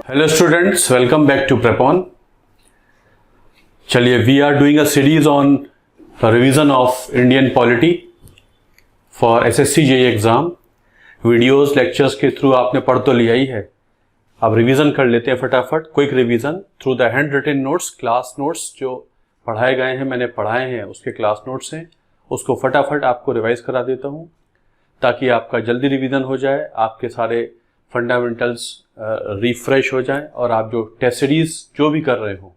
Hello students, welcome back to Prepon. चलिए, we are doing a series on revision of Indian polity for SSC JEE exam. Videos lectures के through आपने पढ़ तो लिया ही है, अब रिवीजन कर लेते हैं फटाफट। Quick revision through the handwritten notes, class notes जो पढ़ाए गए हैं, मैंने पढ़ाए हैं, उसके क्लास नोट्स हैं, उसको फटाफट आपको रिवाइज करा देता हूं ताकि आपका जल्दी रिवीजन हो जाए, आपके सारे फंडामेंटल्स रिफ्रेश हो जाएं और आप जो टेस्ट सीरीज जो भी कर रहे हो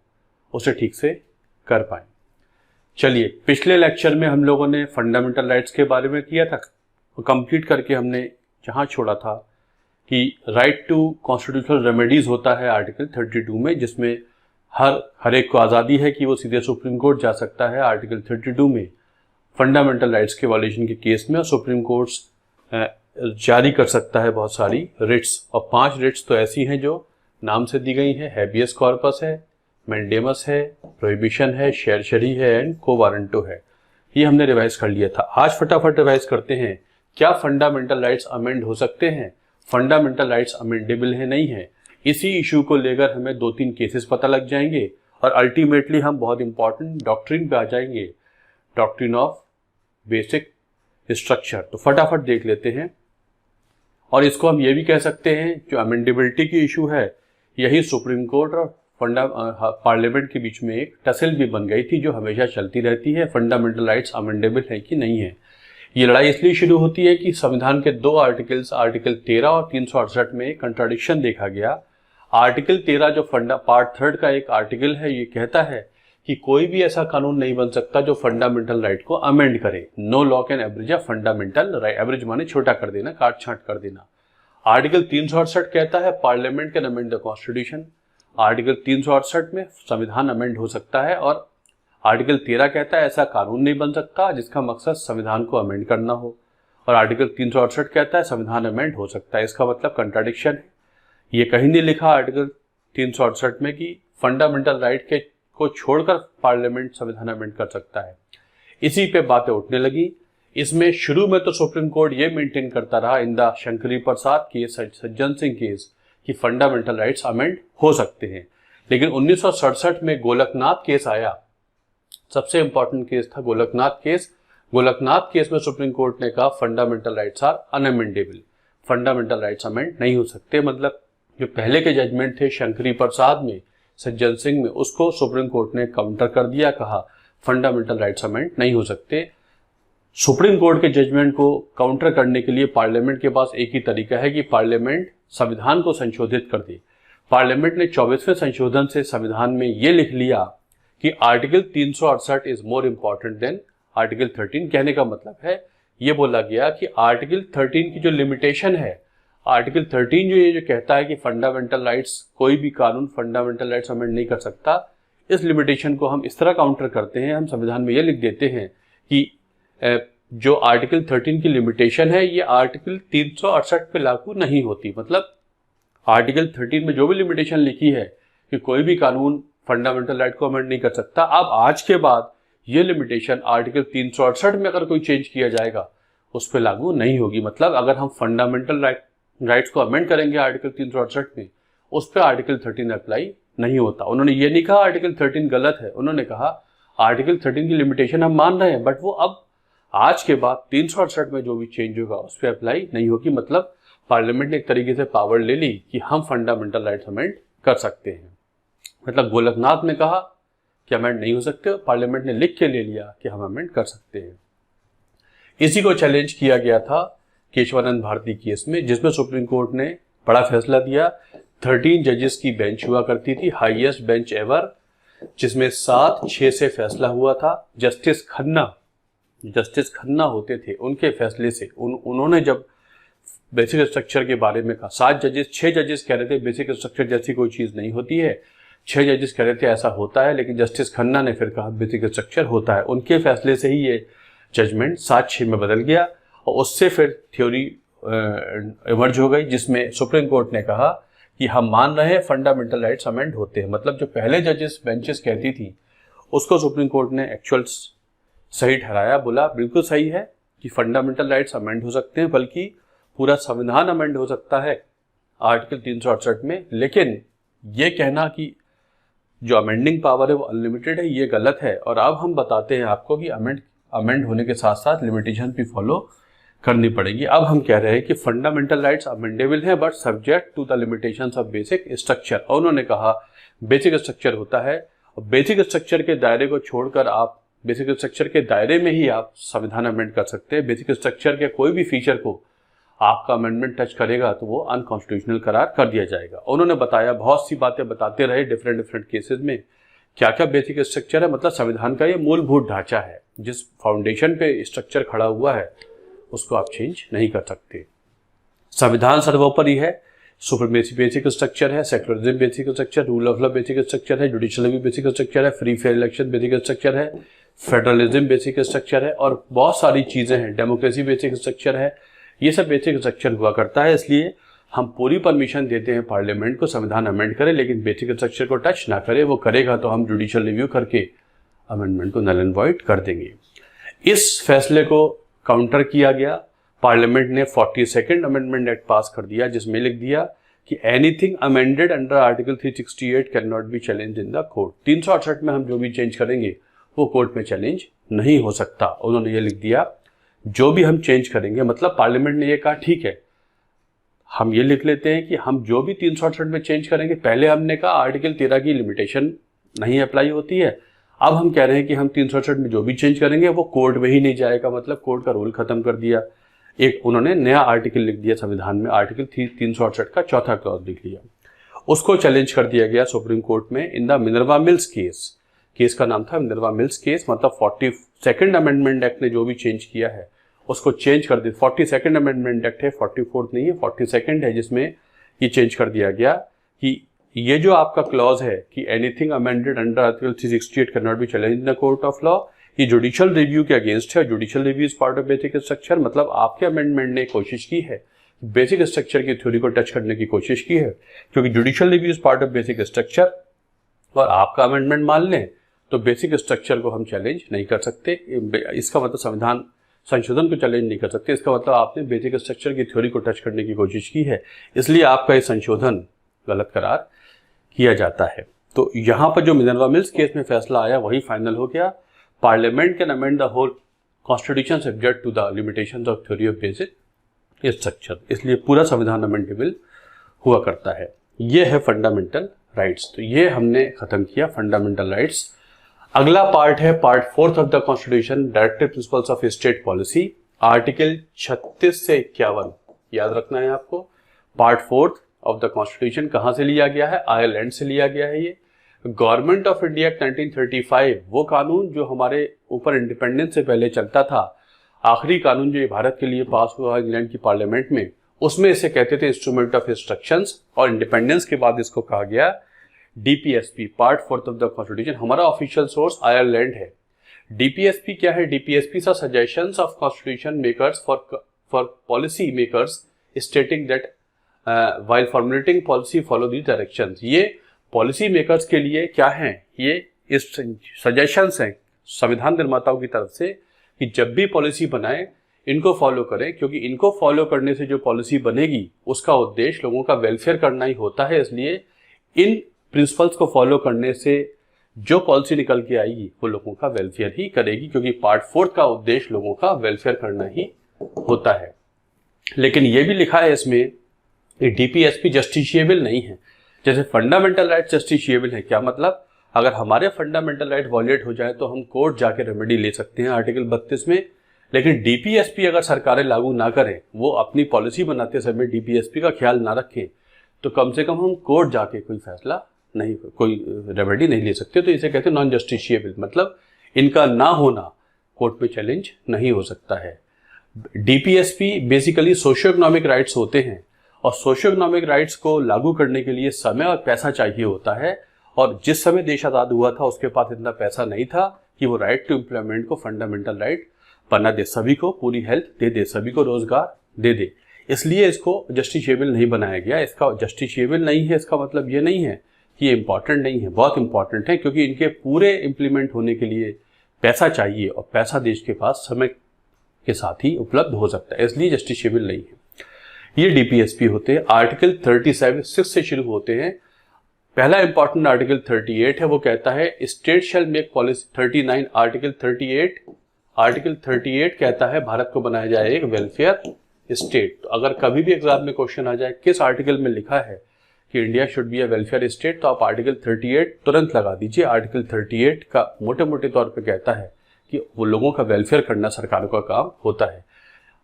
उसे ठीक से कर पाएं। चलिए, पिछले लेक्चर में हम लोगों ने फंडामेंटल राइट्स के बारे में किया था, वो कंप्लीट करके हमने जहां छोड़ा था कि राइट टू कॉन्स्टिट्यूशनल रेमेडीज होता है आर्टिकल 32 में, जिसमें हर एक को आज़ादी है कि वो सीधे सुप्रीम कोर्ट जा सकता है। आर्टिकल 32 में फंडामेंटल राइट्स के वायलेशन के केस में सुप्रीम कोर्ट जारी कर सकता है बहुत सारी रिट्स, और 5 रिट्स तो ऐसी हैं जो नाम से दी गई हैं। हैबियस कॉर्पस है, मैंडेमस है, प्रोहिबिशन है, शेरशरी है एंड को वारंटो है। ये हमने रिवाइज कर लिया था। आज फटाफट रिवाइज करते हैं, क्या फंडामेंटल राइट्स अमेंड हो सकते हैं, फंडामेंटल राइट्स अमेंडेबल है नहीं है। इसी इशू को लेकर हमें 2-3 केसेस पता लग जाएंगे और अल्टीमेटली हम बहुत इंपॉर्टेंट डॉक्ट्रिन पे आ जाएंगे, डॉक्ट्रिन ऑफ बेसिक स्ट्रक्चर। तो फटाफट देख लेते हैं। और इसको हम ये भी कह सकते हैं, जो अमेंडेबिलिटी की इशू है, यही सुप्रीम कोर्ट और पार्लियामेंट के बीच में एक टसल भी बन गई थी, जो हमेशा चलती रहती है, फंडामेंटल राइट्स अमेंडेबल है कि नहीं है। ये लड़ाई इसलिए शुरू होती है कि संविधान के 2 आर्टिकल्स, आर्टिकल 13 और 368 में कंट्राडिक्शन देखा गया। आर्टिकल 13 जो पार्ट 3 का एक आर्टिकल है, ये कहता है कि कोई भी ऐसा कानून नहीं बन सकता जो फंडामेंटल राइट को अमेंड करे। No law can abridge a fundamental right. Abridge माने छोटा कर देना, काट छांट कर देना। आर्टिकल 368 कहता है parliament can amend the constitution. Article 368 में संविधान अमेंड हो सकता है, और आर्टिकल 13 कहता है ऐसा कानून नहीं बन सकता जिसका मकसद संविधान को अमेंड करना हो, और आर्टिकल 368 कहता है संविधान अमेंड हो सकता है। इसका मतलब कंट्राडिक्शन है। ये कहीं नहीं लिखा आर्टिकल 368 में कि फंडामेंटल राइट के को छोड़कर पार्लियामेंट संविधान अमेंड कर सकता है। इसी पे बातें उठने लगी। इसमें शुरू में तो सुप्रीम कोर्ट ये मेंटेन करता रहा in the Shankari Prasad case, Sajjan Singh case, कि फंडामेंटल राइट्स अमेंड हो सकते हैं। लेकिन 1967 में गोलकनाथ केस आया, सबसे इंपॉर्टेंट केस था गोलकनाथ केस। गोलकनाथ केस में सुप्रीम कोर्ट ने कहा fundamental rights are unamendable, fundamental rights amend नहीं हो सकते। मतलब जो पहले के जजमेंट थे शंकरी प्रसाद में, सज्जन सिंह में, उसको सुप्रीम कोर्ट ने काउंटर कर दिया, कहा फंडामेंटल राइट्स अमेंड नहीं हो सकते। सुप्रीम कोर्ट के जजमेंट को काउंटर करने के लिए पार्लियामेंट के पास एक ही तरीका है कि पार्लियामेंट संविधान को संशोधित कर दे। पार्लियामेंट ने 24वें संशोधन से संविधान में यह लिख लिया कि article 368 is more important than article 13। कहने का मतलब है, ये बोला गया कि आर्टिकल 13 की जो लिमिटेशन है, आर्टिकल 13 जो ये जो कहता है कि फंडामेंटल राइट्स, कोई भी कानून फंडामेंटल राइट्स अमेंड नहीं कर सकता, इस लिमिटेशन को हम इस तरह काउंटर करते हैं, हम संविधान में ये लिख देते हैं कि जो आर्टिकल 13 की लिमिटेशन है ये आर्टिकल 368 पे लागू नहीं होती। मतलब आर्टिकल 13 में जो भी लिमिटेशन लिखी है कि कोई भी कानून फंडामेंटल राइट को अमेंड नहीं कर सकता, अब आज के बाद ये लिमिटेशन आर्टिकल 368 में अगर कोई चेंज किया जाएगा उस पर लागू नहीं होगी। मतलब अगर हम फंडामेंटल राइट्स को अमेंड करेंगे आर्टिकल 368 में, उस पर आर्टिकल 13 अप्लाई नहीं होता। उन्होंने ये नहीं कहा आर्टिकल 13 गलत है, उन्होंने कहा आर्टिकल 13 की लिमिटेशन हम मान रहे हैं, बट वो अब आज के बाद 368 में जो भी चेंज होगा उस पर अप्लाई नहीं होगी। मतलब पार्लियामेंट ने एक तरीके से पावर ले ली कि हम फंडामेंटल राइट्स अमेंड कर सकते हैं। मतलब गोलकनाथ ने कहा कि अमेंड नहीं हो सकते, पार्लियामेंट ने लिख के ले लिया कि हम अमेंड कर सकते हैं। इसी को चैलेंज किया गया था केशवानंद भारती केस में, जिसमें सुप्रीम कोर्ट ने बड़ा फैसला दिया। 13 जजेस की बेंच हुआ करती थी, हाईएस्ट बेंच एवर, जिसमें 7-6 से फैसला हुआ था। जस्टिस खन्ना होते थे, उनके फैसले से उन्होंने जब बेसिक स्ट्रक्चर के बारे में कहा, 6 जजेस कह रहे थे बेसिक स्ट्रक्चर जैसी कोई चीज नहीं होती है, 6 जजेस कह रहे थे ऐसा होता है, लेकिन जस्टिस खन्ना ने फिर कहा बेसिक स्ट्रक्चर होता है। उनके फैसले से ही ये जजमेंट 7-6 में बदल गया, और उससे फिर थ्योरी इमर्ज हो गई, जिसमें सुप्रीम कोर्ट ने कहा कि हम मान रहे हैं फंडामेंटल राइट्स अमेंड होते हैं। मतलब जो पहले जजेस बेंचेस कहती थी उसको सुप्रीम कोर्ट ने एक्चुअल सही ठहराया, बोला बिल्कुल सही है कि फंडामेंटल राइट्स अमेंड हो सकते हैं, बल्कि पूरा संविधान अमेंड हो सकता है आर्टिकल 368 में। लेकिन ये कहना कि जो अमेंडिंग पावर है वो अनलिमिटेड है, ये गलत है। और अब हम बताते हैं आपको कि अमेंड होने के साथ साथ लिमिटेशन भी फॉलो करनी पड़ेगी। अब हम कह रहे हैं कि फंडामेंटल राइट्स अमेंडेबल हैं but subject to the limitations of basic structure. और उन्होंने कहा बेसिक स्ट्रक्चर होता है और बेसिक स्ट्रक्चर के दायरे को छोड़कर आप बेसिक स्ट्रक्चर के दायरे में ही आप संविधान अमेंड कर सकते हैं। बेसिक स्ट्रक्चर के कोई भी फीचर को आपका अमेंडमेंट टच करेगा तो वो अनकॉन्स्टिट्यूशनल करार कर दिया जाएगा। उन्होंने बताया, बहुत सी बातें बताते रहे डिफरेंट केसेस में, क्या क्या बेसिक स्ट्रक्चर है। मतलब संविधान का ये मूलभूत ढांचा है, जिस फाउंडेशन पे स्ट्रक्चर खड़ा हुआ है उसको आप चेंज नहीं कर सकते। संविधान सर्वोपरि है, सुप्रीमेसी बेसिक स्ट्रक्चर है, secularism basic structure, rule of law basic structure है, जुडिशियल रिव्यू बेसिक स्ट्रक्चर है, free fair election basic structure है, फेडरलिज्म बेसिक स्ट्रक्चर है और बहुत सारी चीजें हैं, डेमोक्रेसी बेसिक स्ट्रक्चर है। ये सब बेसिक स्ट्रक्चर हुआ करता है। इसलिए हम पूरी परमिशन देते हैं पार्लियामेंट को संविधान अमेंड करे, लेकिन बेसिक स्ट्रक्चर को टच ना करे। वो करेगा तो हम जुडिशियल रिव्यू करके अमेंडमेंट को नल एंड वॉइड कर देंगे। इस फैसले को काउंटर किया गया। पार्लियामेंट ने 42nd अमेंडमेंट एक्ट पास कर दिया, जिसमें लिख दिया कि anything amended under article 368 can not be challenge in the court. 368 में हम जो भी चेंज करेंगे वो कोर्ट में चैलेंज नहीं हो सकता। उन्होंने ये लिख दिया, जो भी हम चेंज करेंगे, मतलब पार्लियामेंट ने ये कहा ठीक है, हम ये लिख लेते हैं कि हम जो भी 368 में चेंज करेंगे, पहले हमने कहा आर्टिकल 13 की लिमिटेशन नहीं अप्लाई होती है, अब हम कह रहे हैं कि हम 368 में जो भी चेंज करेंगे वो कोर्ट में ही नहीं जाएगा, मतलब कोर्ट का रूल खत्म कर दिया। एक उन्होंने नया आर्टिकल लिख दिया संविधान में, आर्टिकल 368 का चौथा क्लॉज लिख लिया। उसको चैलेंज कर दिया गया सुप्रीम कोर्ट में in the Minerva mills case का नाम था मिनर्वा मिल्स केस। मतलब 42nd अमेंडमेंट एक्ट ने जो भी चेंज किया है उसको चेंज कर दिया। 42nd अमेंडमेंट एक्ट है, 44th नहीं है, 42nd है, जिसमें ये चेंज कर दिया गया कि ये जो आपका क्लॉज है कि anything amended under article 368 can not be challenge in the court of law, ये जुडिशियल रिव्यू के अगेंस्ट है। Judicial review is part of basic structure. मतलब आपके अमेंडमेंट ने कोशिश की है, बेसिक स्ट्रक्चर की थ्योरी को टच करने की कोशिश की है, क्योंकि judicial review is part of basic structure और आपका अमेंडमेंट मान लें तो बेसिक स्ट्रक्चर को हम चैलेंज नहीं कर सकते। इसका मतलब संविधान संशोधन को चैलेंज नहीं कर सकते। इसका मतलब आपने बेसिक स्ट्रक्चर की थ्योरी को टच करने की कोशिश की है, इसलिए आपका ये संशोधन गलत करार किया जाता है। तो यहां पर जो मिनर्वा मिल्स केस में फैसला आया वही फाइनल हो गया। Parliament can amend the whole constitution subject to the limitations of theory of basic structure. इसलिए पूरा संविधान अमेंडेबल हुआ करता है। ये है फंडामेंटल राइट्स। तो ये हमने खत्म किया फंडामेंटल राइट्स। अगला पार्ट है part 4 of the constitution, directive principles of state policy. Article 36 से 51 याद रखना है आपको। पार्ट 4 ऑफ द कॉन्स्टिट्यूशन कहां से लिया गया है? आयरलैंड से लिया गया है। ये गवर्नमेंट ऑफ इंडिया एक्ट 1935, वो कानून जो हमारे ऊपर इंडिपेंडेंस से पहले चलता था, आखिरी कानून जो भारत के लिए पास हुआ इंग्लैंड की पार्लियामेंट में, उसमें इसे कहते थे इंस्ट्रूमेंट ऑफ इंस्ट्रक्शंस। और इंडिपेंडेंस के बाद इसको कहा गया DPSP, part 4 of the constitution. हमारा ऑफिशियल सोर्स आयरलैंड है। डीपीएसपी क्या है? DPSP are suggestions of constitution makers for policy makers stating that while formulating policy follow the directions. ये पॉलिसी मेकर्स के लिए क्या है? ये इस सजेशंस हैं संविधान निर्माताओं की तरफ से कि जब भी पॉलिसी बनाए इनको फॉलो करें, क्योंकि इनको फॉलो करने से जो पॉलिसी बनेगी उसका उद्देश्य लोगों का वेलफेयर करना ही होता है। इसलिए इन प्रिंसिपल्स को फॉलो करने से जो पॉलिसी निकल के आएगी वो लोगों का वेलफेयर ही करेगी, क्योंकि पार्ट 4 का उद्देश्य लोगों का वेलफेयर करना ही होता है। लेकिन ये भी लिखा है इसमें कि डीपीएसपी जस्टिशिएबल नहीं है। जैसे फंडामेंटल राइट जस्टिशिएबल है, क्या मतलब? अगर हमारे फंडामेंटल राइट वॉयलेट हो जाए तो हम कोर्ट जाके रेमेडी ले सकते हैं आर्टिकल 32 में। लेकिन डीपीएसपी अगर सरकारें लागू ना करें, वो अपनी पॉलिसी बनाते समय डीपीएसपी का ख्याल ना रखें, तो कम से कम हम कोर्ट जाके कोई फैसला नहीं, कोई रेमेडी नहीं ले सकते। तो इसे कहते हैं नॉन जस्टिशिएबल, मतलब इनका ना होना कोर्ट में चैलेंज नहीं हो सकता है। DPSP basically socio economic rights होते हैं और सोशियो इकोनॉमिक राइट्स को लागू करने के लिए समय और पैसा चाहिए होता है। और जिस समय देश आजाद हुआ था उसके पास इतना पैसा नहीं था कि वो राइट टू एम्प्लॉयमेंट को फंडामेंटल राइट बना दे, सभी को पूरी हेल्थ दे दे, सभी को रोजगार दे दे। इसलिए इसको जस्टिशिएबल नहीं बनाया गया। इसका जस्टिशिएबल नहीं है, इसका मतलब ये नहीं है कि ये इंपॉर्टेंट नहीं है, बहुत इंपॉर्टेंट है, क्योंकि इनके पूरे इंप्लीमेंट होने के लिए पैसा चाहिए और पैसा देश के पास समय के साथ ही उपलब्ध हो सकता है, इसलिए जस्टिशिएबल नहीं है। ये डीपीएसपी होते हैं। आर्टिकल 37 से शुरू होते हैं। पहला इंपॉर्टेंट आर्टिकल 38 है, वो कहता है स्टेट शैल मेक पॉलिसी। 39 आर्टिकल 38 कहता है भारत को बनाया जाए एक वेलफेयर स्टेट। तो अगर कभी भी एग्जाम में क्वेश्चन आ जाए किस आर्टिकल में लिखा है कि India should be a welfare state, तो आप आर्टिकल 38 तुरंत लगा दीजिए। आर्टिकल 38 का मोटे मोटे तौर पे कहता है कि वो लोगों का वेलफेयर करना सरकारों का काम होता है।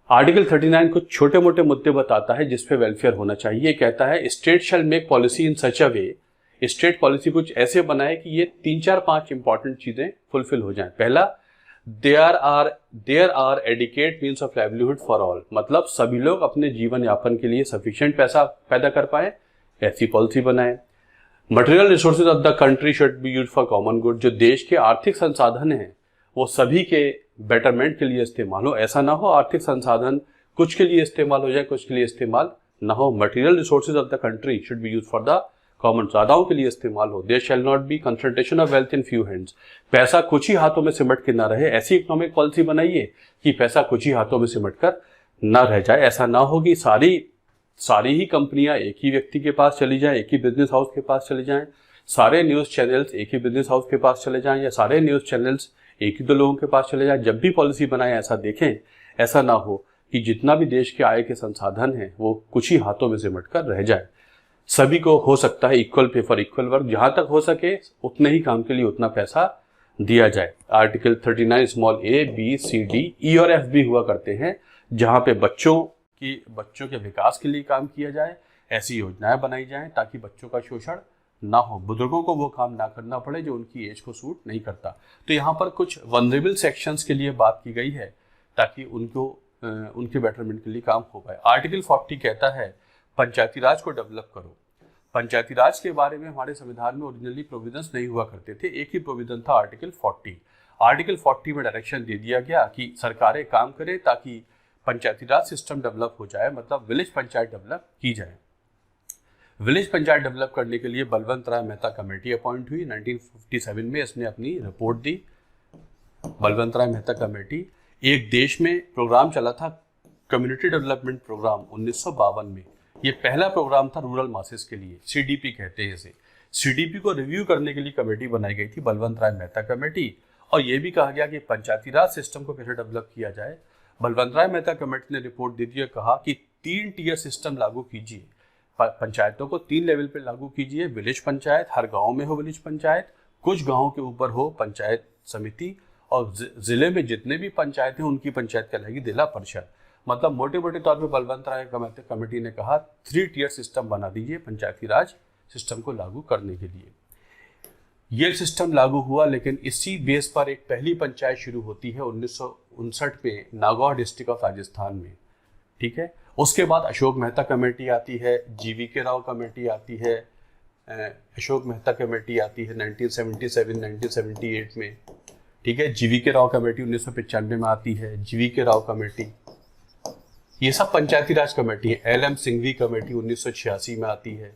आर्टिकल 39 कुछ छोटे मोटे मुद्दे बताता है जिसपे वेलफेयर होना चाहिए। कहता है state shell make policy in such a way, state policy कुछ ऐसे बनाए कि ये 3-4-5 इंपॉर्टेंट चीजें फुलफिल हो जाएं। पहला, there are adequate means of livelihood for all, मतलब सभी लोग अपने जीवन यापन के लिए सफिशिएंट पैसा पैदा कर पाए, ऐसी पॉलिसी बनाए। Material resources of the country should be used for common good, जो देश के आर्थिक संसाधन हैं वो सभी के बेटरमेंट के लिए इस्तेमाल हो। ऐसा ना हो आर्थिक संसाधन कुछ के लिए इस्तेमाल हो जाए, कुछ के लिए इस्तेमाल ना हो। Material resources of the country should be used for the common, ज्यादाओं के लिए इस्तेमाल हो। There shall not be concentration of wealth in few hands, पैसा कुछ ही हाथों में सिमट के ना रहे। ऐसी इकोनॉमिक पॉलिसी बनाइए कि पैसा कुछ ही हाथों में सिमट कर ना रह जाए। ऐसा ना हो कि सारी ही कंपनियां एक ही व्यक्ति के पास चली जाएं, एक ही बिजनेस हाउस के पास चले जाएं, सारे न्यूज चैनल्स एक ही बिजनेस हाउस के पास चले जाएं, या सारे न्यूज चैनल्स एक ही दो लोगों के पास चले जाएं। जब भी पॉलिसी बनाए ऐसा देखें, ऐसा ना हो कि जितना भी देश के आय के संसाधन हैं वो कुछ ही हाथों में सिमट कर रह जाए। सभी को हो सकता है equal pay for equal work, जहां तक हो सके उतने ही काम के लिए उतना पैसा दिया जाए। Article 39 small A B C D E और एफ भी हुआ करते हैं, जहां पे बच्चों के विकास के लिए काम किया जाए, ऐसी योजनाएं बनाई जाएं ताकि बच्चों का शोषण ना हो, बुजुर्गों को वो काम ना करना पड़े जो उनकी एज को सूट नहीं करता। तो यहाँ पर कुछ वनरेबल सेक्शंस के लिए बात की गई है ताकि उनके बेटरमेंट के लिए काम हो पाए। आर्टिकल 40 कहता है पंचायती राज को डेवलप करो। पंचायती राज के बारे में हमारे संविधान में ओरिजिनली प्रोविजंस नहीं हुआ करते थे, एक ही प्रोविजन था आर्टिकल 40। आर्टिकल 40 में डायरेक्शन दे दिया गया कि सरकारें काम करें ताकि पंचायती राज सिस्टम डेवलप हो जाए, मतलब विलेज पंचायत डेवलप की जाए। विलेज पंचायत डेवलप करने के लिए बलवंत राय मेहता कमेटी अपॉइंट हुई। 1957 में इसने अपनी रिपोर्ट दी। बलवंत राय मेहता कमेटी, एक देश में प्रोग्राम चला था कम्युनिटी डेवलपमेंट प्रोग्राम 1952 में। ये पहला प्रोग्राम था रूरल मासेस के लिए, सीडीपी कहते हैं इसे। सीडीपी को रिव्यू करने के लिए कमेटी बनाई गई थी, बलवंत राय मेहता कमेटी, और यह भी कहा गया कि पंचायती राज सिस्टम को कैसे डेवलप किया जाए। बलवंत राय मेहता कमेटी ने रिपोर्ट दे दी और कहा कि 3 टियर सिस्टम लागू कीजिए, पंचायतों को 3 लेवल पे लागू कीजिए। विलेज पंचायत, हर गांव में हो विलेज पंचायत, कुछ गांवों के ऊपर हो पंचायत समिति, और जिले में जितने भी पंचायत हैं उनकी पंचायत कहलाएगी जिला परिषद। मतलब मोटे मोटे तौर पे बलवंत राय कमेटी ने कहा 3 टियर सिस्टम बना दीजिए पंचायती राज सिस्टम को लागू करने के लिए। ये सिस्टम लागू हुआ, लेकिन इसी बेस पर एक पहली पंचायत शुरू होती है 1959 पे नागौर डिस्ट्रिक्ट ऑफ राजस्थान में। ठीक है, उसके बाद अशोक मेहता कमेटी आती है, जीवीके राव कमेटी आती है, अशोक मेहता कमेटी आती है 1977-1978 में। ठीक है, जीवीके राव कमेटी 1995 में आती है, जीवीके राव कमेटी, ये सब पंचायती राज कमेटी है। एल एम सिंघवी कमेटी 1986 में आती है।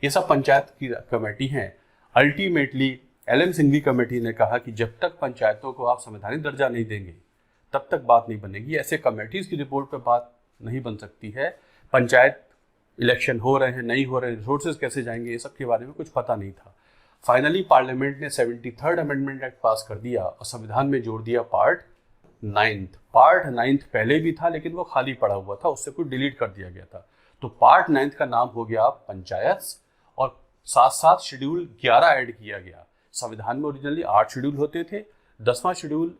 ये सब पंचायत की कमेटी हैं। Ultimately L M Singhvi committee ने कहा कि जब तक पंचायतों को आप संवैधानिक दर्जा नहीं देंगे तब तक बात नहीं बनेगी। ऐसे कमेटीज की रिपोर्ट पे बात नहीं बन सकती है। पंचायत इलेक्शन हो रहे हैं, नहीं हो रहे, रिसोर्सेज कैसे जाएंगे, ये सब के बारे में कुछ पता नहीं था। फाइनली पार्लियामेंट ने 73rd अमेंडमेंट एक्ट पास कर दिया और संविधान में जोड़ दिया पार्ट 9 पहले भी था लेकिन वो खाली पड़ा हुआ था, उससे कुछ डिलीट कर दिया गया था। तो पार्ट 9 का नाम हो गया पंचायत, और साथ साथ शेड्यूल 11 ऐड किया गया। संविधान में ओरिजिनली 8 शेड्यूल होते थे, 10वां शेड्यूल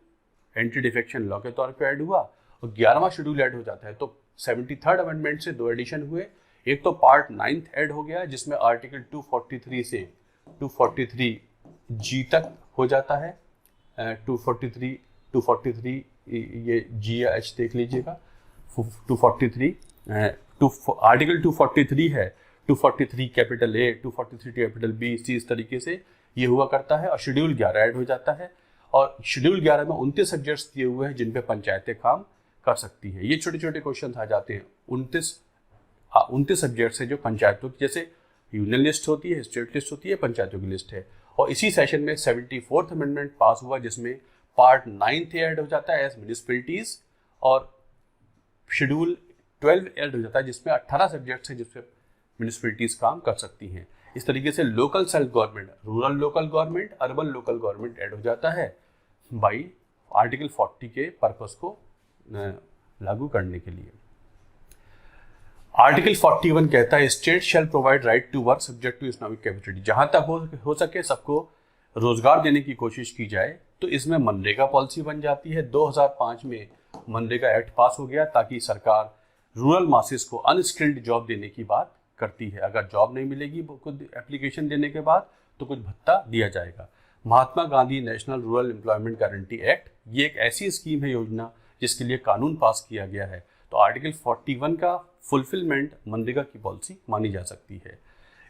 एंटी डिफेक्शन लॉ के तौर पे ऐड हुआ और 11वां शेड्यूल ऐड हो जाता है। तो 73rd अमेंडमेंट से 2 एडिशन हुए। एक तो पार्ट 9 ऐड हो गया जिसमें आर्टिकल 243 से 243 जी तक हो जाता है। 243 ये जी या एच देख लीजिएगा। 243 आर्टिकल 243 है, 243 कैपिटल ए, 243 कैपिटल बी, सी, इस तरीके से ये हुआ करता है। और शेड्यूल 11 ऐड हो जाता है, और शेड्यूल 11 में 29 सब्जेक्ट्स दिए हुए हैं जिन पे पंचायतें काम कर सकती है। ये छोटे छोटे क्वेश्चन आ जाते हैं। 29 सब्जेक्ट्स है जो पंचायतों की, जैसे यूनियन लिस्ट होती है, स्टेट लिस्ट होती है, पंचायतों की लिस्ट है। और इसी सेशन में 74th अमेंडमेंट पास हुआ जिसमें पार्ट 9 ऐड हो जाता है एज म्युनिसिपैलिटीज, और शेड्यूल 12 ऐड हो जाता है जिसमें 18 सब्जेक्ट्स हैं जिसपे म्युनिसिपैलिटीज काम कर सकती हैं। इस तरीके से local self government, rural local government, urban local government add हो जाता है बाई आर्टिकल 40 के पर्पस को लागू करने के लिए। आर्टिकल 41 कहता है state shall provide right to work subject to economic capacity. जहां तक हो सके सबको रोजगार देने की कोशिश की जाए, तो इसमें मनरेगा पॉलिसी बन जाती है। 2005 में मनरेगा एक्ट पास हो गया ताकि सरकार रूरल मासेस को अनस्किल्ड जॉब देने की बात करती है। अगर जॉब नहीं मिलेगी कुछ एप्लीकेशन देने के बाद तो कुछ भत्ता दिया जाएगा। Mahatma Gandhi national rural employment guarantee act, ये एक ऐसी स्कीम है, योजना, जिसके लिए कानून पास किया गया है। तो आर्टिकल 41 का फुलफिलमेंट मनरेगा की पॉलिसी मानी जा सकती है।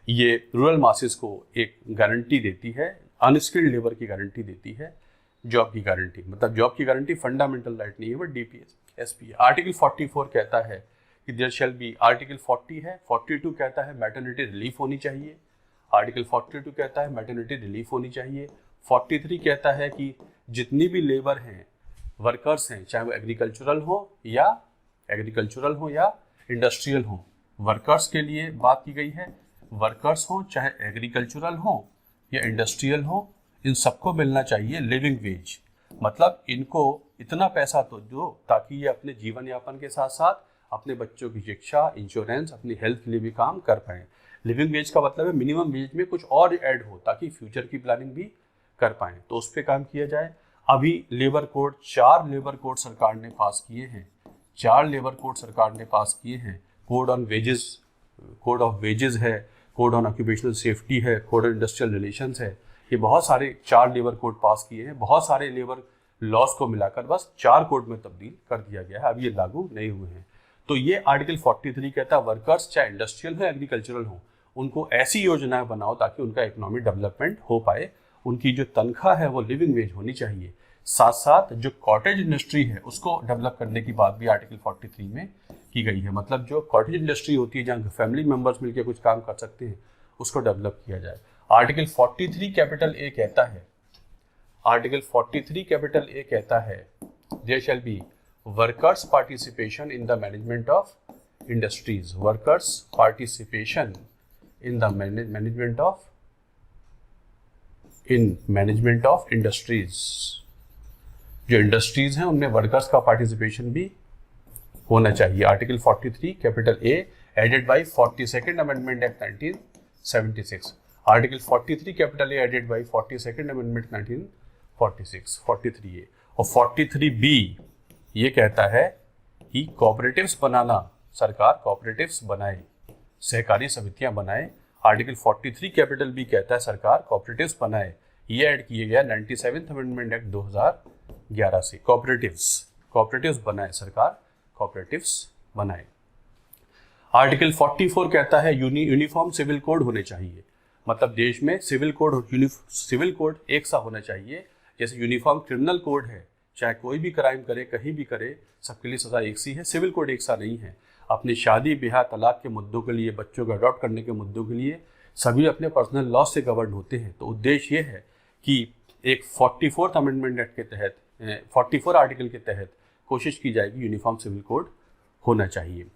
ये रूरल मासेस को एक गारंटी देती है, अनस्किल्ड लेबर की गारंटी देती है, जॉब की गारंटी, मतलब जॉब की गारंटी फंडामेंटल राइट नहीं है, बट DPSP है। आर्टिकल 44 कहता है कि देयर शैल बी, आर्टिकल 40 है, 42 कहता है मैटरनिटी रिलीफ होनी चाहिए, आर्टिकल 42 कहता है मैटरनिटी रिलीफ होनी चाहिए। 43 कहता है कि जितनी भी लेबर हैं, वर्कर्स हैं, चाहे वो एग्रीकल्चरल हो या इंडस्ट्रियल हो, वर्कर्स के लिए बात की गई है। वर्कर्स हो चाहे एग्रीकल्चरल हो या इंडस्ट्रियल हो, इन सबको मिलना चाहिए लिविंग वेज, मतलब इनको इतना पैसा तो दो ताकि ये अपने जीवन यापन के साथ साथ अपने बच्चों की शिक्षा, इंश्योरेंस, अपनी हेल्थ के लिए भी काम कर पाएं। लिविंग वेज का मतलब है मिनिमम वेज में कुछ और ऐड हो ताकि फ्यूचर की प्लानिंग भी कर पाएं, तो उस पर काम किया जाए। अभी लेबर कोड, 4 लेबर कोड सरकार ने पास किए हैं, 4 लेबर कोड सरकार ने पास किए हैं। Code on wages, code of wages है, कोड ऑन ऑक्यूपेशनल सेफ्टी है, कोड ऑन इंडस्ट्रियल रिलेशंस है। ये बहुत सारे 4 लेबर कोड पास किए हैं। बहुत सारे लेबर लॉस को मिलाकर बस 4 कोड में तब्दील कर दिया गया है, अब ये लागू नहीं हुए हैं। तो ये आर्टिकल 43 कहता है वर्कर्स चाहे इंडस्ट्रियल हो, एग्रीकल्चरल हो, उनको ऐसी योजनाएं बनाओ ताकि उनका इकोनॉमिक डेवलपमेंट हो पाए, उनकी जो तनख्वाह है वो लिविंग वेज होनी चाहिए। साथ साथ जो कॉटेज इंडस्ट्री है उसको डेवलप करने की बात भी आर्टिकल 43 में की गई है, मतलब जो कॉटेज इंडस्ट्री होती है जहाँ फैमिली मेंबर्स मिलकर कुछ काम कर सकते हैं, उसको डेवलप किया जाए। आर्टिकल 43 कैपिटल ए कहता है, आर्टिकल 43 कैपिटल ए कहता है there shall be workers participation in the management of industries, workers participation in the management of industries. जो इंडस्ट्रीज हैं उनमें वर्कर्स का पार्टिसिपेशन भी होना चाहिए। Article 43 capital A added by 42nd amendment act 1976। Article 43 capital A added by 42nd amendment 1946, 43A। और 43B ये कहता है कि कोऑपरेटिव्स बनाना, सरकार कोऑपरेटिव्स बनाए, सहकारी समितियां बनाए। आर्टिकल 43 कैपिटल बी कहता है सरकार कोऑपरेटिव्स बनाए। ये ऐड किए गया 97th अमेंडमेंट एक्ट 2011 से। कोऑपरेटिव्स बनाए, सरकार कोऑपरेटिव्स बनाए। आर्टिकल 44 कहता है यूनिफॉर्म सिविल कोड होने चाहिए, मतलब देश में सिविल कोड एक सा होना चाहिए। जैसे यूनिफॉर्म क्रिमिनल कोड है, चाहे कोई भी क्राइम करे, कहीं भी करे, सबके लिए सजा एक सी है। सिविल कोड एक सा नहीं है। अपने शादी ब्याह तलाक के मुद्दों के लिए, बच्चों को अडॉप्ट करने के मुद्दों के लिए सभी अपने पर्सनल लॉ से गवर्न होते हैं। तो उद्देश्य ये है कि एक 44th अमेंडमेंट एक्ट के तहत, 44 आर्टिकल के तहत कोशिश की जाएगी यूनिफॉर्म सिविल कोड होना चाहिए।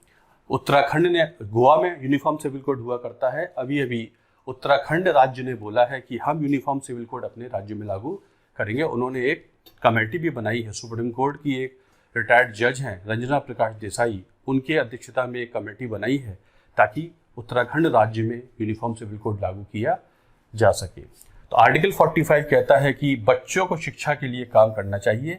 उत्तराखंड ने, गोवा में यूनिफॉर्म सिविल कोड हुआ करता है। अभी उत्तराखंड राज्य ने बोला है कि हम यूनिफॉर्म सिविल कोड अपने राज्य में लागू करेंगे। उन्होंने एक कमेटी भी बनाई है, सुप्रीम कोर्ट की एक रिटायर्ड जज हैं रंजना प्रकाश देसाई, उनके अध्यक्षता में एक कमेटी बनाई है ताकि उत्तराखंड राज्य में यूनिफॉर्म सिविल कोड लागू किया जा सके। तो आर्टिकल 45 कहता है कि बच्चों को शिक्षा के लिए काम करना चाहिए।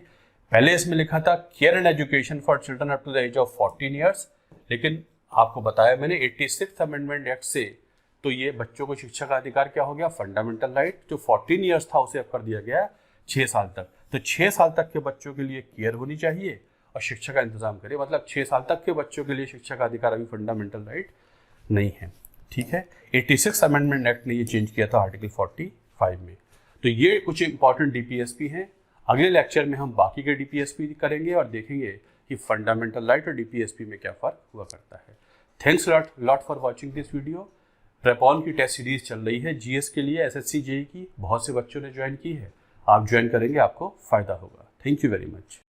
पहले इसमें लिखा था care and education for children up to the age of 14 years, लेकिन आपको बताया मैंने 86th अमेंडमेंट एक्ट से तो ये बच्चों को शिक्षा का अधिकार क्या हो गया, फंडामेंटल राइट। जो 14 ईयर्स था उसे अब कर दिया गया 6 साल तक। तो 6 साल तक के बच्चों के लिए केयर होनी चाहिए और शिक्षा का इंतजाम करे, मतलब 6 साल तक के बच्चों के लिए शिक्षा का अधिकार अभी फंडामेंटल राइट नहीं है। ठीक है, 86 अमेंडमेंट एक्ट ने ये चेंज किया था आर्टिकल 45 में। तो ये कुछ इंपॉर्टेंट DPSP हैं। अगले लेक्चर में हम बाकी के DPSP करेंगे और देखेंगे कि फंडामेंटल राइट और DPSP में क्या फर्क हुआ करता है। Thanks lot for watching this video. Prepon की टेस्ट सीरीज चल रही है GS के लिए, SSC JEE की। बहुत से बच्चों ने ज्वाइन की है, आप ज्वाइन करेंगे, आपको फायदा होगा। Thank you very much.